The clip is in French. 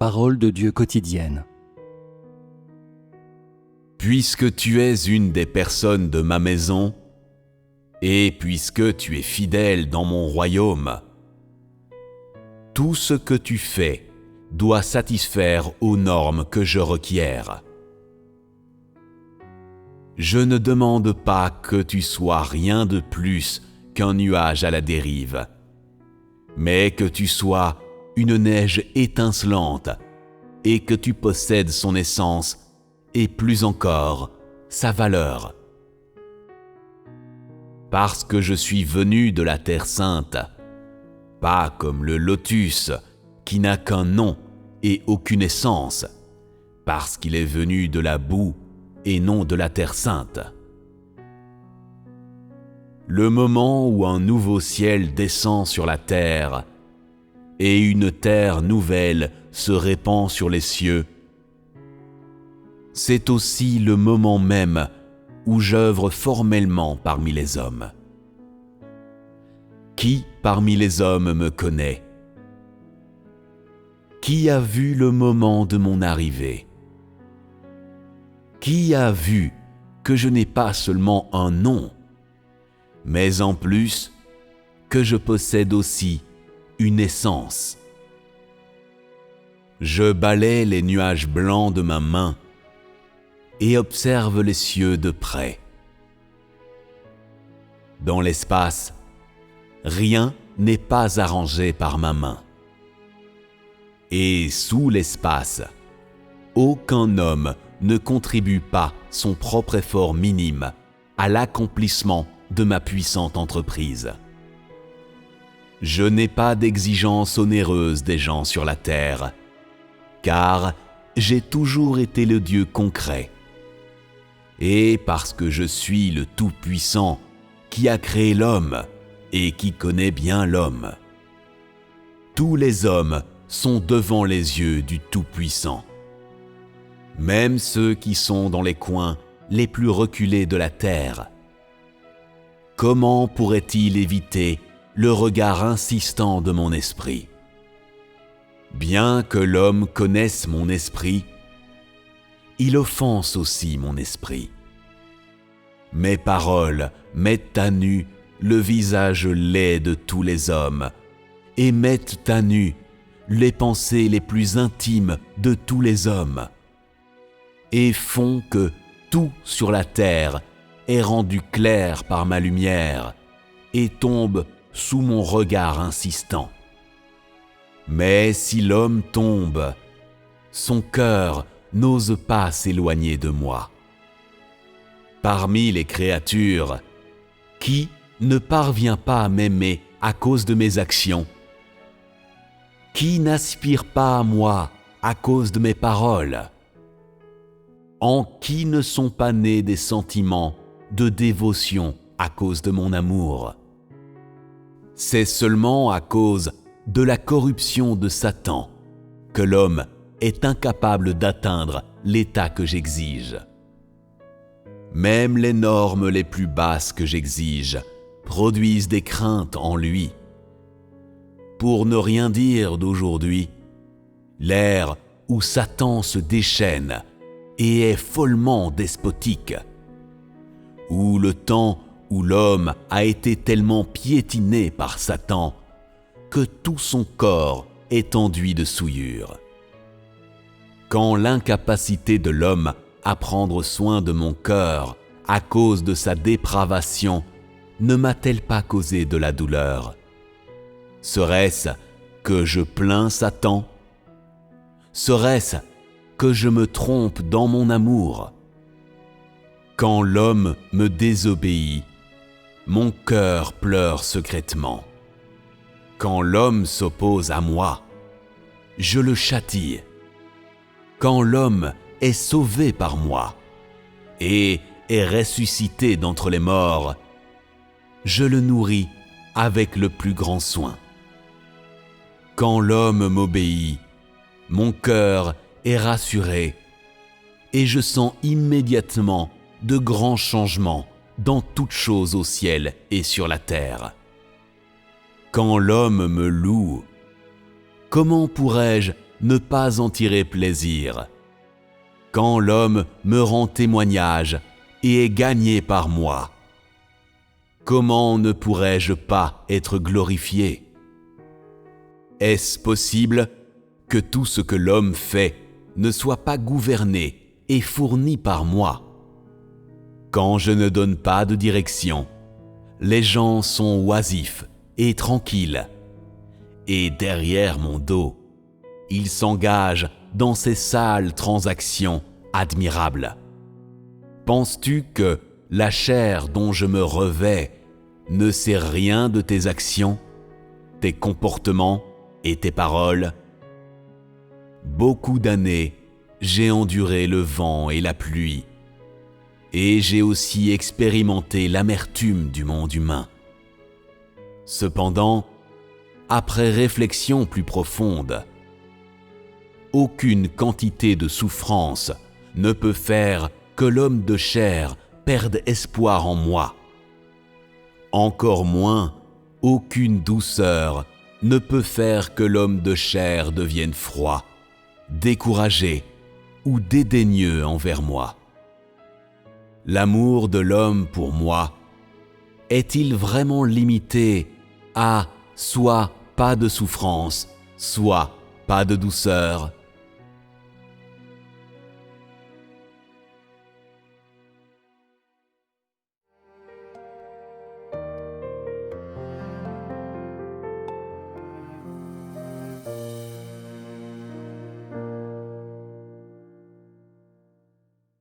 Parole de Dieu quotidienne. Puisque tu es une des personnes de ma maison, et puisque tu es fidèle dans mon royaume, tout ce que tu fais doit satisfaire aux normes que je requiers. Je ne demande pas que tu sois rien de plus qu'un nuage à la dérive, mais que tu sois une neige étincelante et que tu possèdes son essence et plus encore sa valeur. Parce que je suis venu de la Terre Sainte, pas comme le lotus qui n'a qu'un nom et aucune essence, parce qu'il est venu de la boue et non de la Terre Sainte. Le moment où un nouveau ciel descend sur la terre et une terre nouvelle se répand sur les cieux, c'est aussi le moment même où j'œuvre formellement parmi les hommes. Qui parmi les hommes me connaît? Qui a vu le moment de mon arrivée? Qui a vu que je n'ai pas seulement un nom, mais en plus que je possède aussi une essence? Je balaie les nuages blancs de ma main et observe les cieux de près. Dans l'espace, rien n'est pas arrangé par ma main. Et sous l'espace, aucun homme ne contribue pas son propre effort minime à l'accomplissement de ma puissante entreprise. Je n'ai pas d'exigence onéreuse des gens sur la terre, car j'ai toujours été le Dieu concret. Et parce que je suis le Tout-Puissant qui a créé l'homme et qui connaît bien l'homme, tous les hommes sont devant les yeux du Tout-Puissant. Même ceux qui sont dans les coins les plus reculés de la terre. Comment pourrait-il éviter le regard insistant de mon esprit? Bien que l'homme connaisse mon esprit, il offense aussi mon esprit. Mes paroles mettent à nu le visage laid de tous les hommes et mettent à nu les pensées les plus intimes de tous les hommes et font que tout sur la terre est rendu clair par ma lumière et tombe sous mon regard insistant. Mais si l'homme tombe, son cœur n'ose pas s'éloigner de moi. Parmi les créatures, qui ne parvient pas à m'aimer à cause de mes actions? Qui n'aspire pas à moi à cause de mes paroles? En qui ne sont pas nés des sentiments de dévotion à cause de mon amour? C'est seulement à cause de la corruption de Satan que l'homme est incapable d'atteindre l'état que j'exige. Même les normes les plus basses que j'exige produisent des craintes en lui. Pour ne rien dire d'aujourd'hui, l'ère où Satan se déchaîne et est follement despotique, où le temps où l'homme a été tellement piétiné par Satan que tout son corps est enduit de souillure. Quand l'incapacité de l'homme à prendre soin de mon cœur à cause de sa dépravation ne m'a-t-elle pas causé de la douleur? Serait-ce que je plains Satan? Serait-ce que je me trompe dans mon amour? Quand l'homme me désobéit, mon cœur pleure secrètement. Quand l'homme s'oppose à moi, je le châtie. Quand l'homme est sauvé par moi et est ressuscité d'entre les morts, je le nourris avec le plus grand soin. Quand l'homme m'obéit, mon cœur est rassuré et je sens immédiatement de grands changements dans toutes choses au ciel et sur la terre. Quand l'homme me loue, comment pourrais-je ne pas en tirer plaisir? Quand l'homme me rend témoignage et est gagné par moi, comment ne pourrais-je pas être glorifié? Est-ce possible que tout ce que l'homme fait ne soit pas gouverné et fourni par moi? Quand je ne donne pas de direction, les gens sont oisifs et tranquilles, et derrière mon dos, ils s'engagent dans ces sales transactions admirables. Penses-tu que la chair dont je me revais ne sait rien de tes actions, tes comportements et tes paroles? Beaucoup d'années, j'ai enduré le vent et la pluie, et j'ai aussi expérimenté l'amertume du monde humain. Cependant, après réflexion plus profonde, aucune quantité de souffrance ne peut faire que l'homme de chair perde espoir en moi. Encore moins, aucune douceur ne peut faire que l'homme de chair devienne froid, découragé ou dédaigneux envers moi. L'amour de l'homme pour moi est-il vraiment limité à soit pas de souffrance, soit pas de douceur?